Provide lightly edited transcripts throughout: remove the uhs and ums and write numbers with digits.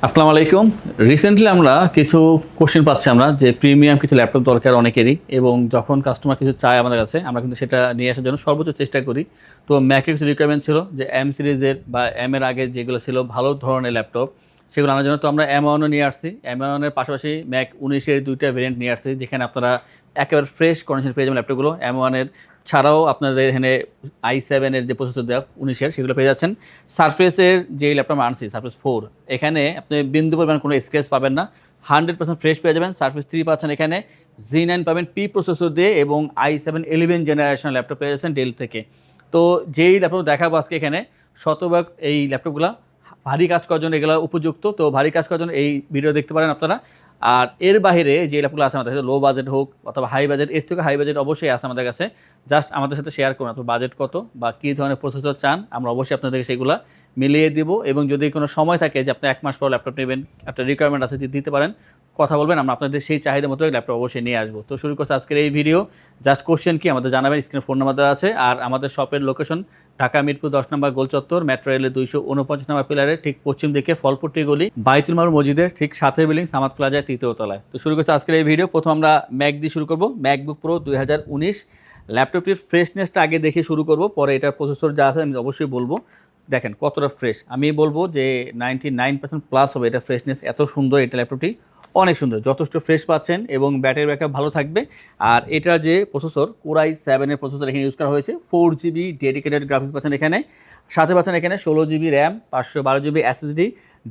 আসসালামু আলাইকুম। রিসেন্টলি আমরা কিছু কোশ্চেন পাচ্ছি আমরা যে প্রিমিয়াম কিছু ল্যাপটপ দরকার অনেকেরই, এবং যখন কাস্টমার কিছু চায় আমাদের কাছে আমরা কিন্তু সেটা নিয়ে আসার জন্য সর্বোচ্চ চেষ্টা করি। তো ম্যাকের কিছু রিকোয়ারমেন্ট ছিল যে এম সিরিজের বা এম এর আগে যেগুলো ছিল ভালো ধরনের ল্যাপটপ সেগুলো আনার জন্য। তো আমরা M1ও নিয়ে আসছি, M1-এর পাশাপাশি ম্যাক 19-এর দুইটা ভেরিয়েন্ট নিয়ে আসছি, যেখানে আপনারা একেবারে ফ্রেশ কন্ডিশন পেয়ে যাবেন ল্যাপটপগুলো। M1-এর ছাড়াও আপনাদের এখানে i7-এর যে প্রসেসর দেওয়া 19-এর সেগুলো পেয়ে যাচ্ছেন। সারফেসের যে ল্যাপটপ আনছি সারফেস 4, এখানে আপনি বিন্দু পরিমাণ কোনো স্ক্র্যাচ পাবেন না, 100% ফ্রেশ পেয়ে যাবেন। সারফেস 3 পাচ্ছেন এখানে, Z9 পাবেন P প্রসেসর দিয়ে, এবং i7 11 জেনারেশন ল্যাপটপ পেয়ে যাচ্ছেন ডেল থেকে। তো যেই ল্যাপটপ দেখাবো আজকে এখানে শতভাগ এই ল্যাপটপগুলো ভারী কাজ করার জন্য এগুলো উপযুক্ত। তো ভারী কাজ করার জন্য এই ভিডিও দেখতে পারেন আপনারা। আর এর বাইরে যে ল্যাপটপগুলো আছে আমাদের কাছে, লো বাজেট হোক অথবা হাই বাজেট, এর থেকে হাই বাজেট অবশ্যই আছে আমাদের কাছে। জাস্ট আমাদের সাথে শেয়ার করুন আপনার বাজেট কত বা কী ধরনের প্রসেসর চান, আমরা অবশ্যই আপনাদেরকে সেগুলো মিলিয়ে দিব। এবং যদি কোনো সময় থাকে যে আপনি 1 মাস পর ল্যাপটপ নেবেন, আপনার রিকোয়ারমেন্ট আছে দিতে পারেন, কথা বলবেন, আমরা আপনাদের সেই চাহিদা মতো ল্যাপটপ অবশ্যই নিয়ে আসবো। তো শুরু করছে আজকের এই ভিডিও। জাস্ট কোশ্চেন কি আমাদের জানাবেন, স্ক্রিনে ফোন নাম্বার দেওয়া আছে। আর আমাদের শপের লোকেশন ঢাকা মিরপুর 10 নম্বর গোল চত্বর, মেট্রো রেলের 249 নম্বর পিলারের ঠিক পশ্চিম দিকে ফলপট্টি গলি, বাইতুল মামুর মসজিদের ঠিক সাথে বিল্ডিং, সামাদ প্লাজায় 3য় তলায়। তো শুরু করছে আজকের এই ভিডিও। প্রথম আমরা ম্যাক দিয়ে শুরু করবো, ম্যাকবুক প্রো 2019। ল্যাপটপটির ফ্রেশনেসটা আগে দেখে শুরু করব, পরে এটার প্রসেসর যা আছে আমি অবশ্যই বলবো। দেখেন কতটা ফ্রেশ, আমি বলবো যে 99% প্লাস হবে এটা ফ্রেশনেস। এত সুন্দর এটা, ল্যাপটপটি অনেক সুন্দর, যথেষ্ট ফ্রেশ পাচ্ছেন এবং ব্যাটারি ব্যাকআপ ভালো থাকবে। আর এটা যে প্রসেসর, Core i7-এর প্রসেসর এখানে ইউজ করা হয়েছে। 4GB ডেডিকেটেড গ্রাফিক্স পাচ্ছেন এখানে, সাথে পাচ্ছেন এখানে 16GB RAM, 512GB SSD।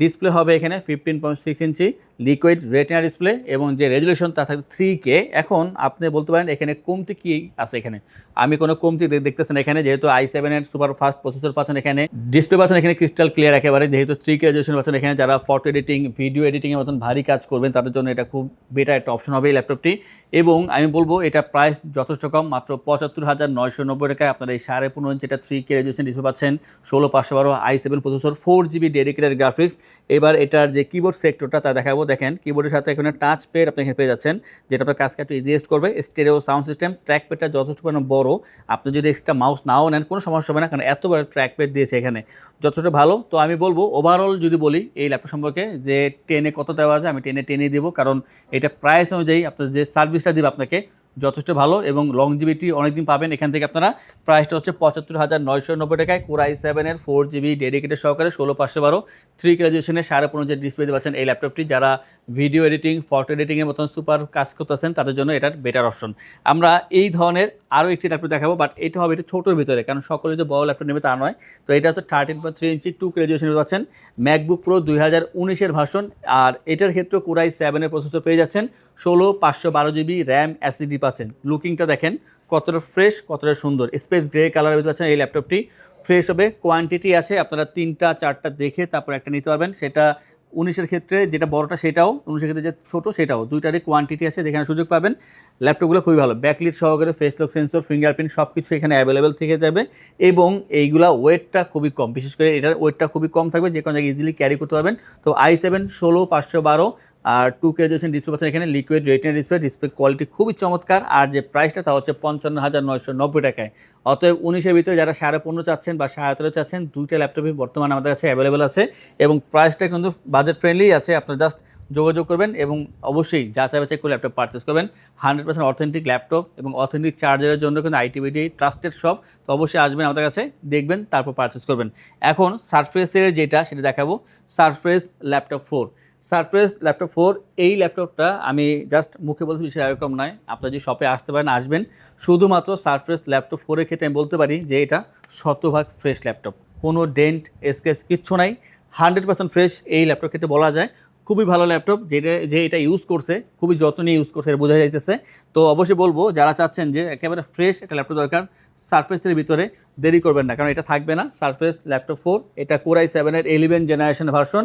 Display হবে এখানে 15.6 ইঞ্চি লিকুইড রেটিনা ডিসপ্লে, এবং যে রেজুলেশন তা থাকবে 3K। এখন আপনি বলতে পারেন এখানে কমতি কি আছে, এখানে আমি কোনো কমতি দেখতেছেন এখানে, যেহেতু i7-এর সুপার ফাস্ট প্রসেসর পাচ্ছেন এখানে। ডিসপ্লে পাচ্ছেন এখানে ক্রিস্টাল ক্লিয়ার একেবারে, যেহেতু 3K রেজুলেশন পাচ্ছেন এখানে। যারা ফটো এডিটিং, ভিডিও এডিটিংয়ের মতন ভারী কাজ করবেন তাদের জন্য এটা খুব বেটার একটা অপশন হবে এই ল্যাপটপটি। এবং আমি বলবো এটা প্রাইস যথেষ্ট কম, মাত্র 75,990 টাকায় আপনারা এই 15.5 ইঞ্চি এটা 3K রেজুলেশন ডিসপ্লে পাচ্ছেন, 16/512 i7 processor, 4GB dedicated graphics. এবার এটার যে কিবোর্ড সেক্টরটা তা দেখাবো। দেখেন কিবোর্ডের সাথে এখানে টাচ প্যাড আপনি এখানে পেয়ে যাচ্ছেন, যেটা আপনার কাজকে একটু ইজিয়েস্ট করবে। স্টেরিও সাউন্ড সিস্টেম, ট্র্যাক প্যাডটা যথেষ্ট পরিমাণে বড়। আপনি যদি এক্সট্রা মাউস নাও নেন কোনো সমস্যা হবে না, কারণ এত বড় ট্র্যাক প্যাড দিয়েছে এখানে, যথেষ্ট ভালো। তো আমি বলবো ওভারঅল যদি বলি এই ল্যাপটপ সম্পর্কে যে 10-এ কত দেওয়া যায়, আমি 10-এ দিব, কারণ এটা প্রাইস অনুযায়ী আপনার যে সার্ভিসটা দিবে আপনাকে যথেষ্ট ভালো, এবং লংজিভিটি অনেকদিন পাবেন এখান থেকে আপনারা। প্রাইসটা হচ্ছে 75,990 টাকায়, Core i7-এর 4GB ডেডিকেটেড সহকারে, 16/512 3K রেজুলেশনে 15.5 ডিসপ্লে দিয়ে পাচ্ছেন এই ল্যাপটপটি। যারা ভিডিও এডিটিং, ফটো এডিটিংয়ের মতন সুপার কাজ করতেছেন তাদের জন্য এটার বেটার অপশন। আমরা এই ধরনের আরও একটি ল্যাপটপ দেখাবো, বাট এটা হবে এটা ছোটোর ভিতরে, কারণ সকলে যে বড় ল্যাপটপ নেবে তা নয়। তো এটা হচ্ছে 13.3 ইঞ্চি 2K রেজুলেশনে পাচ্ছেন ম্যাকবুক প্রো 2019-এর ভার্সন। আর এটার ক্ষেত্রে Core i7-এর প্রসেসর পেয়ে যাচ্ছেন, 16/512GB র্যাম, SSD পাচ্ছেন। লুকিংটা দেখেন কতটা ফ্রেশ, কতটা সুন্দর, স্পেস গ্রে কালারের ভিতরে পাচ্ছেন এই ল্যাপটপটি। ফ্রেশ হবে, কোয়ান্টিটি আছে, আপনারা 3টা 4টা দেখে তারপর একটা নিতে পারবেন। সেটা 19-এর ক্ষেত্রে যেটা বড়টা সেটাও, 19-এর ক্ষেত্রে যে ছোটো সেটাও, দুইটারই কোয়ান্টিটি আছে, যেখানে সুযোগ পাবেন। ল্যাপটপগুলো খুবই ভালো, ব্যাকলিট সহকারে, ফেস লক সেন্সর, ফিঙ্গারপ্রিন্ট সব কিছু এখানে অ্যাভেলেবেল থেকে যাবে। এবং এইগুলা ওয়েটটা খুবই কম, বিশেষ করে এটার ওয়েটটা খুবই কম থাকবে, যে কোনো জায়গায় ইজিলি ক্যারি করতে পারবেন। তো i7 16/512 আর 2K রেজুলেশন ডিসপ্লে পাচ্ছেন এখানে, liquid retina display, display quality খুবই চমৎকার। আর যে প্রাইসটা তা হচ্ছে 55,990 টাকায়। অতএব 19-এর ভিতরে যারা 15.5 চাচ্ছেন বা 13.5 চাচ্ছেন, দুইটা ল্যাপটপই বর্তমানে আমাদের কাছে অ্যাভেলেবেল আছে, এবং প্রাইসটা কিন্তু বাজেট ফ্রেন্ডলি আছে। আপনারা জাস্ট যোগাযোগ করবেন এবং অবশ্যই যাচাই বাছাই করে ল্যাপটপ পারচেস করবেন। 100% অথেন্টিক ল্যাপটপ এবং অথেন্টিক চার্জারের জন্য কিন্তু আইটিবিডি ট্রাস্টেড শপ। তো অবশ্যই আসবেন আমাদের কাছে, দেখবেন, তারপর পারচেস করবেন। এখন সারফেসের যেটা সেটা দেখাবো, সারফেস ল্যাপটপ 4। সারফেস ল্যাপটপ 4 এই ল্যাপটপটা আমি জাস্ট মুখে বলতে বিষয় এরকম নয়, আপনারা যদি শপে আসতে পারেন আসবেন। শুধুমাত্র সারফেস ল্যাপটপ 4-এর ক্ষেত্রে আমি বলতে পারি যে এটা শতভাগ ফ্রেশ ল্যাপটপ, কোনো ডেন্ট স্ক্র্যাচ কিচ্ছু নাই, 100% ফ্রেশ এই ল্যাপটপ ক্ষেত্রে বলা যায়। খুবই ভালো ল্যাপটপ, যে এটা ইউজ করছে খুবই যত্ন নিয়ে ইউজ করছে, এটা বোঝা যাইতেছে। তো অবশ্যই বলবো যারা চাচ্ছেন যে একেবারে ফ্রেশ একটা ল্যাপটপ দরকার, সারফেসের ভিতরে দেরি করবেন না, কারণ এটা থাকবে না। সারফেস ল্যাপটপ 4, এটা Core i7-এর 11 জেনারেশন ভার্সন।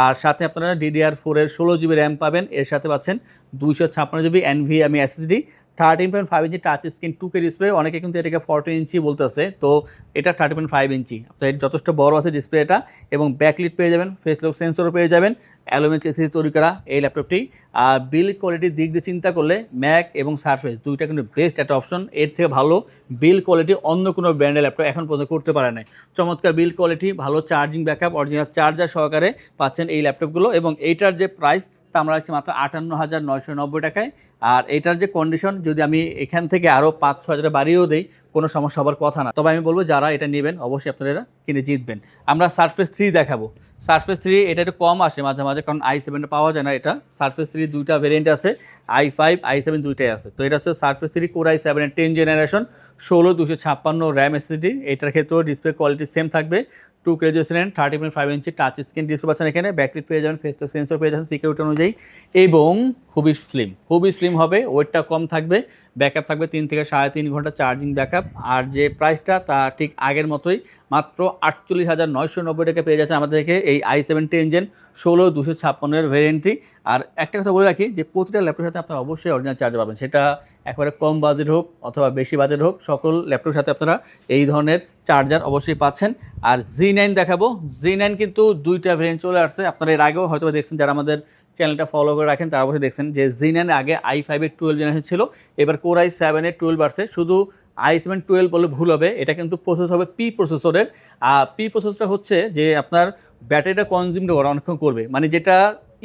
আর সাথে আপনারা DDR4-এর 16GB র্যাম পাবেন, এর সাথে পাচ্ছেন 256GB NVMe SSD, 13.5 ইঞ্চি টাচ স্ক্রিন 2K ডিসপ্লে। অনেকে কিন্তু এটাকে 14 ইঞ্চি বলতেছে, তো এটা 13.5 ইঞ্চি, আপনার যথেষ্ট বড় আছে ডিসপ্লে এটা। এবং ব্যাকলিট পেয়ে যাবেন, ফেস লক সেন্সরও পেয়ে যাবেন, অ্যালুমিনিয়াম চেসিস তৈরি করা এই ল্যাপটপটি। আর বিল্ড কোয়ালিটির দিক দিয়ে চিন্তা করলে ম্যাক এবং সারফেস দুইটা কিন্তু বেস্ট একটা অপশন। এর থেকে ভালো বিল্ড কোয়ালিটি অন্য কোনো ব্র্যান্ডের ল্যাপটপ এখন পর্যন্ত করতে পারে নাই। চমৎকার বিল্ড কোয়ালিটি, ভালো চার্জিং ব্যাকআপ, অরিজিনাল চার্জার সহকারে পাচ্ছেন এই ল্যাপটপগুলো। এবং এইটার যে প্রাইস তা আমরা রাখছি মাত্র 58,990 টাকায়। আর এটার যে কন্ডিশন, যদি আমি এখান থেকে আরও 5-6 হাজার বাড়িয়েও দেই কোনো সমস্যা হবার কথা না। তবে আমি বলবো যারা এটা নেবেন অবশ্যই আপনারা কিনে জিতবেন। আমরা সারফেস 3 দেখাবো। সারফেস 3 এটা একটু কম আসে মাঝে মাঝে, কারণ i7 পাওয়া যায় না। এটা সারফেস 3 দুইটা ভেরিয়েন্ট আছে, i5 i7 দুইটাই আছে। তো এটা হচ্ছে সারফেস 3 কোর i7 এর 10 জেনারেশন, 16/256 র্যাম এসএসডি। এটার ক্ষেত্রেও ডিসপ্লে কোয়ালিটি সেম থাকবে, 2K রেজোলিউশন, 30.5 ইঞ্চি টাচ স্ক্রিন ডিসপ্লে পাচ্ছেন এখানে, ব্যাকলাইট পেয়ে যাবেন, ফেস সেন্সর পেয়ে যাচ্ছেন সিকিউরিটি অনুযায়ী, এবং খুবই স্লিম হবে, ওয়েটটা কম থাকবে, ব্যাকআপ থাকবে 3 থেকে 3.5 ঘন্টা চার্জিং ব্যাকআপ। আর যে প্রাইসটা তা ঠিক আগের মতোই, মাত্র 48,990 টাকা পেয়ে যাচ্ছে আমাদের থেকে এই i7 10 জেন 16/256 এর ভ্যারিয়েন্টটি। আর একটা কথা বলে রাখি যে প্রতিটা ল্যাপটপের সাথে আপনারা অবশ্যই অরিজিনাল চার্জার পাবেন, সেটা একেবারে কম বাজেট হোক অথবা বেশি বাজেট হোক, সকল ল্যাপটপের সাথে আপনারা এই ধরনের চার্জার অবশ্যই পাচ্ছেন। আর Z9 দেখাবো। Z9 কিন্তু দুইটা ভ্যারিয়েন্ট চলে আসছে, আপনারা এর আগেও হয়তো দেখছেন, যারা আমাদের চ্যানেলটা ফলো করে রাখেন তারা অবশ্যই দেখছেন যে Z9 আগে i5 এর 12 জেনারেশন ছিল, এবার কোর i7 এর 12 আসছে। শুধু i7 12 বলে ভুল হবে, এটা কিন্তু প্রসেস হবে পি প্রসেসরের। পি প্রসেসরটা হচ্ছে যে আপনার ব্যাটারিটা কনজিউম অনেকক্ষণ করবে, মানে যেটা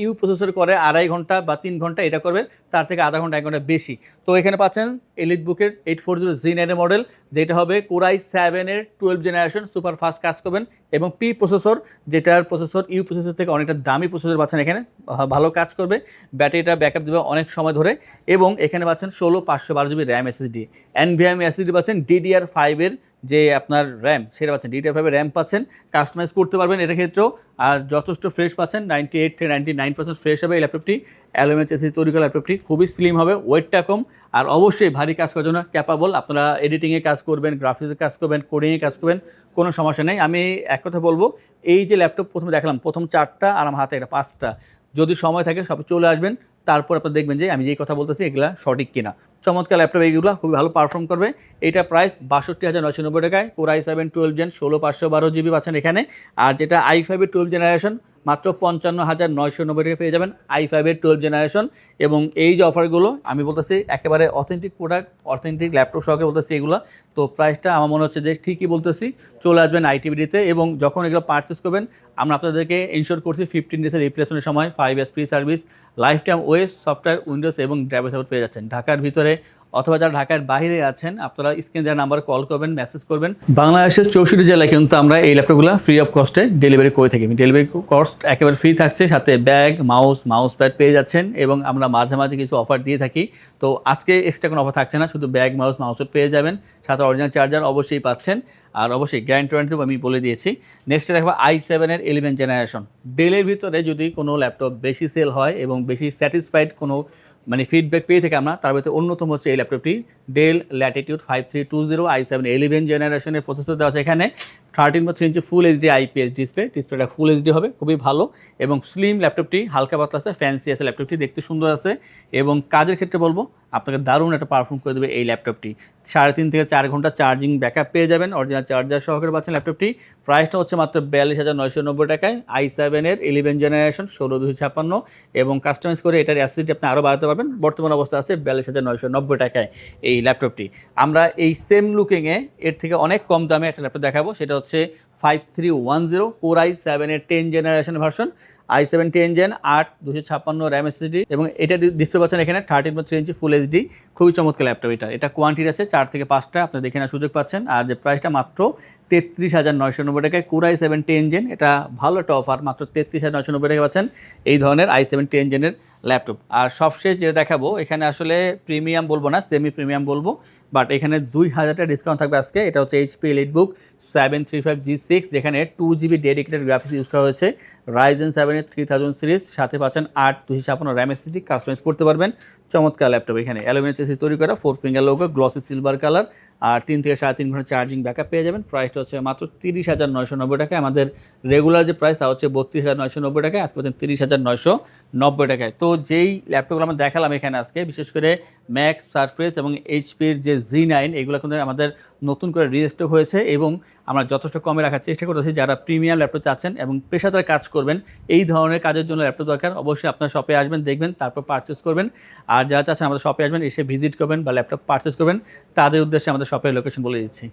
ইউ প্রসেসর করে 2.5 ঘন্টা বা 3 ঘন্টা, এটা করবে তার থেকে আধা ঘন্টা 1 ঘন্টা বেশি। তো এখানে পাচ্ছেন এলিটবুকের 840 Z9 এর মডেল, যেটা হবে কোর i7 এর 12 জেনারেশন, সুপার ফাস্ট কাজ করবেন। এবং পি প্রসেসর, যেটার প্রসেসর ইউ প্রসেসর থেকে অনেকটা দামি প্রসেসর পাচ্ছেন এখানে, ভালো কাজ করবে, ব্যাটারিটা ব্যাকআপ দেবে অনেক সময় ধরে। এবং এখানে পাচ্ছেন 16/512 GB RAM SSD, NVMe SSD পাচ্ছেন, DDR5 এর যে আপনার র্যাম সেটা পাচ্ছেন, DDR5 এর র্যাম পাচ্ছেন, কাস্টমাইজ করতে পারবেন এটার ক্ষেত্রেও। আর যথেষ্ট ফ্রেশ পাচ্ছেন, 98 থেকে 99% ফ্রেশ হবে এই ল্যাপটপটি। অ্যালুমিনিয়াম চেসিস তৈরি করা ল্যাপটপটি, খুবই স্লিম হবে, ওয়েটটা কম, আর অবশ্যই ভারী কাজ করার জন্য ক্যাপাবল। আপনারা এডিটিংয়ে কাজ করবেন, গ্রাফিক্সে কাজ করবেন, কোডিংয়ে কাজ করবেন, কোনো সমস্যা নেই। আমি এক কথা বলবো, এই যে ল্যাপটপ প্রথমে দেখালাম, প্রথম 4টা আর আমার হাতে এটা 5টা, যদি সময় থাকে সব চলে আসবেন, তারপর আপনারা দেখবেন যে আমি যেই কথা বলতেছি এগুলা সঠিক কিনা। চমৎকার ল্যাপটপ, এইগুলো খুবই ভালো পারফর্ম করবে। এটা প্রাইস 62,990 টাকায়, কোর i7 12 জেন 16/512 জিবি পাচ্ছেন এখানে। আর যেটা i5 এর 12 জেনারেশন, মাত্র 55,990 টাকা পেয়ে যাবেন i5 এর 12 জেনারেশন। এবং এই যে অফারগুলো আমি বলতেছি একেবারে অথেন্টিক প্রোডাক্ট, অথেন্টিক ল্যাপটপ সহকারে বলতেছি এগুলো। তো প্রাইসটা আমার মনে হচ্ছে যে ঠিকই বলতেছি, চলে আসবেন ITBD-তে, এবং যখন এগুলো পারচেস করবেন আমরা আপনাদেরকে ইনশোর করছি 15 ডেজের রিপ্লেসমেন্টের সময় 5 years free service, life time OS, software, Windows এবং ড্রাইভার সাপোর্ট পেয়ে যাচ্ছেন। ঢাকার ভিতরে অথবা যারা ঢাকার বাইরে আছেন, আপনারা স্ক্রিনে যারা নাম্বারে কল করবেন, মেসেজ করবেন। বাংলাদেশের 64 জেলায় কিন্তু আমরা এই ল্যাপটপগুলো ফ্রি অফ কস্টে ডেলিভারি করে থাকি। ডেলিভারি কস্ট একেবারে ফ্রি থাকছে, সাথে ব্যাগ, মাউস প্যাড পেয়ে যাচ্ছেন, এবং আমরা মাঝে মাঝে কিছু অফার দিয়ে থাকি। তো আজকে এক্সট্রা কোনো অফার থাকছে না, শুধু ব্যাগ, মাউস প্যাড পেয়ে যাবেন, সাথে অরিজিনাল চার্জার অবশ্যই পাচ্ছেন। আর অবশ্যই গ্যারান্টি ওয়ারেন্টি আমি বলে দিয়েছি। নেক্সটে দেখবো i7 এর 11 জেনারেশন। ডেলের ভিতরে যদি কোনো ল্যাপটপ বেশি সেল হয় এবং বেশি স্যাটিসফাইড কোনো মানে ফিডব্যাক পেয়ে থেকে আমরা, তার ভিতরে অন্যতম হচ্ছে এই ল্যাপটপটি, ডেল ল্যাটিটিউড 5320 i7 11 জেনারেশনের প্রসেসর দেওয়া আছে এখানে, 13.3 ইঞ্চি ফুল এইচডি IPS ডিসপ্লেটা ফুল এইচডি হবে, খুবই ভালো এবং স্লিম ল্যাপটপটি, হালকা পাতলা আছে, ফ্যান্সি আছে ল্যাপটপটি, দেখতে সুন্দর আছে। এবং কাজের ক্ষেত্রে বলবো আপনাকে দারুণ একটা পারফর্ম করে দেবে এই ল্যাপটপটি। 3.5 থেকে 4 ঘন্টা চার্জিং ব্যাকআপ পেয়ে যাবেন, অরিজিনাল চার্জার সহকারে পাচ্ছেন ল্যাপটপটি। প্রাইসটা হচ্ছে মাত্র 42,990 টাকায়, i7 এর 11 জেনারেশন 16/256, এবং কাস্টমাইজ করে এটার অ্যাসিড আপনি আরও বাড়াতে পারবেন। বর্তমান অবস্থা আছে 42,990 টাকায় এই ল্যাপটপটি। আমরা এই সেম লুকিংয়ে এর থেকে অনেক কম দামে একটা ল্যাপটপ দেখাবো, সেটা হচ্ছে 5310 কোর i7 এর 10 generation version, i7 10 gen 8/256 RAM SSD, এবং এটা ডিসপ্লে পাচ্ছেন এখানে 13.3 ইঞ্চি ফুল এইচডি, খুবই চমৎকার ল্যাপটপ। এটা কোয়ান্টিটি আছে 4 থেকে 5টা, আপনি দেখে নেওয়ার সুযোগ পাচ্ছেন। আর যে প্রাইসটা মাত্র 33,990 টাকায়, কোর i7 10 জেন, এটা ভালো একটা অফার, মাত্র 33,990 টাকা পাচ্ছেন এই ধরনের i7 10 জেনের ল্যাপটপ। আর সবশেষ যেটা দেখাবো, এখানে আসলে প্রিমিয়াম বলবো না, সেমি প্রিমিয়াম বলবো, বাট এখানে 2000 টাকা ডিসকাউন্ট থাকবে আজকে। এটা হচ্ছে HP EliteBook 735G6, যেখানে 2GB ডেডিকেটেড গ্রাফিক্স ইউজ করা হয়েছে, Ryzen 7 এর 3000 সিরিজ, সাথে পাচ্ছেন 8/256 র্যাম এসএসডি, কাস্টমাইজ করতে পারবেন। চমৎকার ল্যাপটপ, এখানে অ্যালুমিনিয়াম চেসিস তৈরি করা, 4 finger logo, glossy silver colour, আর 3 থেকে 3.5 ঘন্টা চার্জিং ব্যাকআপ পেয়ে যাবেন। প্রাইসটা হচ্ছে মাত্র 30,990 টাকায়। আমাদের রেগুলার যে প্রাইস তা হচ্ছে 32,990 টাকায়, আজকে পাচ্ছেন 30,990 টাকায়। তো যেই ল্যাপটপগুলো আমরা দেখালাম এখানে আজকে, বিশেষ করে ম্যাক্স, সারফেস এবং HP-র যে Z9, এগুলো কিন্তু আমাদের নতুন করে রিস্টক হয়েছে এবং আমরা যথেষ্ট কমে রাখার চেষ্টা করতেছি। যারা প্রিমিয়াম ল্যাপটপ চাচ্ছেন এবং পেশাদার কাজ করবেন, এই ধরনের কাজের জন্য ল্যাপটপ দরকার, অবশ্যই আপনার শপে আসবেন, দেখবেন, তারপর পারচেস করবেন। আর যারা চাচ্ছেন আমাদের শপে আসবেন, এসে ভিজিট করবেন বা ল্যাপটপ পারচেস করবেন, তাদের উদ্দেশ্যে আমাদের শপের লোকেশন বলে দিচ্ছি।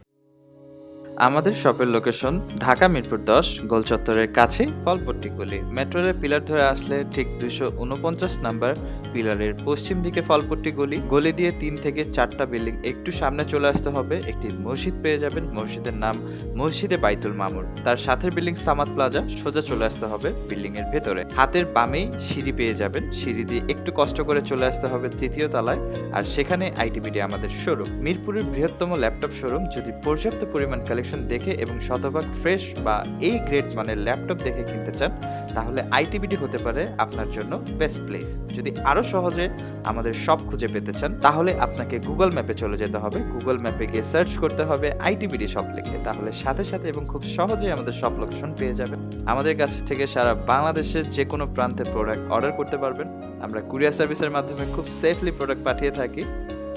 আমাদের শপের লোকেশন ঢাকা মিরপুর 10 গোল চত্বরের কাছে ফলপট্টি গলি। মেট্রো রেল পিলার ধরে আসলে ঠিক 249 নাম্বার পিলারের পশ্চিম দিকে ফলপট্টি গলি। গলি দিয়ে 3 থেকে 4টা বিল্ডিং একটু সামনে চলে আসতে হবে, একটি মসজিদ পেয়ে যাবেন। মসজিদের নাম মসজিদে বাইতুল মামুর। তার সাথে বিল্ডিং সামাদ প্লাজা, সোজা চলে আসতে হবে বিল্ডিং এর ভেতরে। হাতের বামেই সিঁড়ি পেয়ে যাবেন, সিঁড়ি দিয়ে একটু কষ্ট করে চলে আসতে হবে 3য় তলায়, আর সেখানে আইটিবিডি আমাদের শোরুম। মিরপুরের বৃহত্তম ল্যাপটপ শোরুম। যদি পর্যাপ্ত পরিমাণ কালেকশন দেখে এবং শতভাগ ফ্রেশ বা এই গ্রেড মানের ল্যাপটপ দেখে কিনতে চান, তাহলে আইটিবিডি হতে পারে আপনার জন্য বেস্ট প্লেস। যদি আরো সহজে আমাদের শপ খুঁজে পেতে চান, তাহলে আপনাকে গুগল ম্যাপে চলে যেতে হবে। গুগল ম্যাপে গিয়ে সার্চ করতে হবে আইটিবিডি শপ লিখে, তাহলে সাথে সাথে এবং খুব সহজেই আমাদের শপ লোকেশন পেয়ে যাবেন। আমাদের কাছ থেকে সারা বাংলাদেশের যে কোনো প্রান্তে প্রোডাক্ট অর্ডার করতে পারবেন। আমরা কুরিয়ার সার্ভিসের মাধ্যমে খুব সেফলি প্রোডাক্ট পাঠিয়ে থাকি।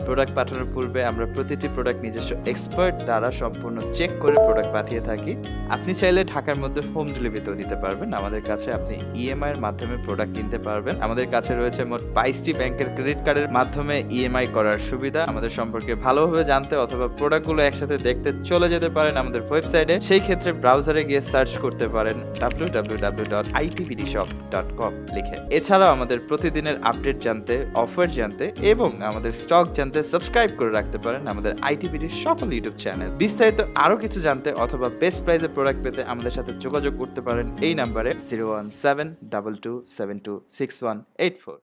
প্রোডাক্ট পাঠানোর পূর্বে আমরা প্রতিটি প্রোডাক্ট নিজস্ব এক্সপার্ট দ্বারা সম্পূর্ণ চেক করে প্রোডাক্ট পাঠিয়ে থাকি। আপনি চাইলে ঢাকার মধ্যে হোম ডেলিভারিতেও নিতে পারবেন। আমাদের কাছে আপনি ইএমআই এর মাধ্যমে প্রোডাক্ট কিনতে পারবেন। আমাদের কাছে রয়েছে মোট 22টি ব্যাংকের ক্রেডিট কার্ডের মাধ্যমে ইএমআই করার সুবিধা। আমাদের সম্পর্কে ভালোভাবে জানতে অথবা প্রোডাক্টগুলো একসাথে দেখতে চলে যেতে পারেন আমাদের ওয়েবসাইটে। সেই ক্ষেত্রে ব্রাউজারে গিয়ে সার্চ করতে পারেন www.itbdshop.com লিখে। এছাড়াও আমাদের প্রতিদিনের আপডেট জানতে, অফার জানতে এবং আমাদের স্টক জানতে সাবস্ক্রাইব করে রাখতে পারেন আমাদের আইটিবিডির সকল ইউটিউব চ্যানেল। বিস্তারিত আরো কিছু জানতে অথবা বেস্ট প্রাইসে প্রোডাক্ট পেতে আমাদের সাথে যোগাযোগ করতে পারেন এই নাম্বারে 01722726184।